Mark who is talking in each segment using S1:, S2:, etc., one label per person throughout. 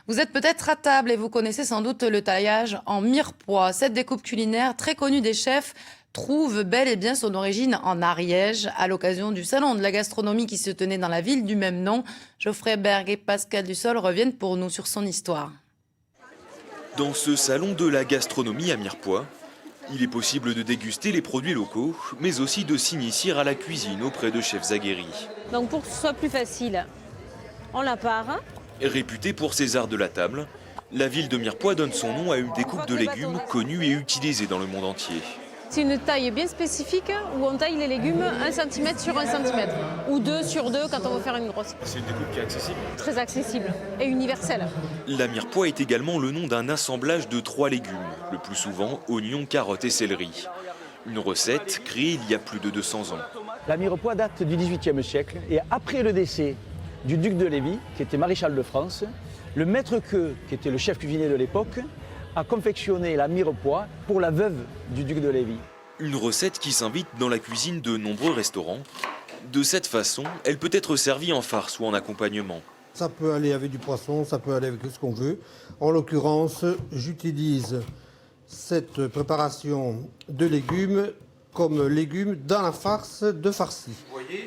S1: Vous êtes peut-être à table et vous connaissez sans doute le taillage en mirepoix. Cette découpe culinaire très connue des chefs trouve bel et bien son origine en Ariège, à l'occasion du salon de la gastronomie qui se tenait dans la ville du même nom. Geoffrey Berg et Pascal Dussol reviennent pour nous sur son histoire.
S2: Dans ce salon de la gastronomie à Mirepoix, il est possible de déguster les produits locaux, mais aussi de s'initier à la cuisine auprès de chefs aguerris.
S3: Donc pour que ce soit plus facile, on la part.
S2: Réputée pour ses arts de la table, la ville de Mirepoix donne son nom à une découpe de légumes connue et utilisée dans le monde entier.
S3: C'est une taille bien spécifique où on taille les légumes 1 cm sur 1 cm ou 2 sur 2 quand on veut faire une grosse.
S2: C'est une découpe qui est accessible.
S3: Très accessible et universelle.
S2: La mirepoix est également le nom d'un assemblage de 3 légumes, le plus souvent oignons, carottes et céleri. Une recette créée il y a plus de 200 ans.
S4: La mirepoix date du XVIIIe siècle et après le décès du duc de Lévis, qui était maréchal de France, le maître queux, qui était le chef cuisinier de l'époque, a confectionné la mirepoix pour la veuve du duc de Lévis.
S2: Une recette qui s'invite dans la cuisine de nombreux restaurants. De cette façon, elle peut être servie en farce ou en accompagnement.
S5: Ça peut aller avec du poisson, ça peut aller avec ce qu'on veut. En l'occurrence, j'utilise cette préparation de légumes comme légumes dans la farce de farci.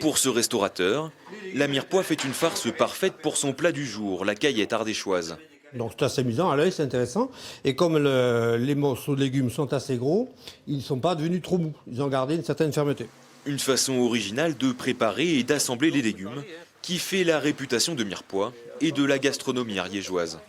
S2: Pour ce restaurateur, la mirepoix fait une farce parfaite pour son plat du jour, la caillette ardéchoise.
S5: Donc c'est assez amusant à l'œil, c'est intéressant. Et comme les morceaux de légumes sont assez gros, ils ne sont pas devenus trop mous. Ils ont gardé une certaine fermeté.
S2: Une façon originale de préparer et d'assembler les légumes qui fait la réputation de Mirepoix et de la gastronomie ariégeoise.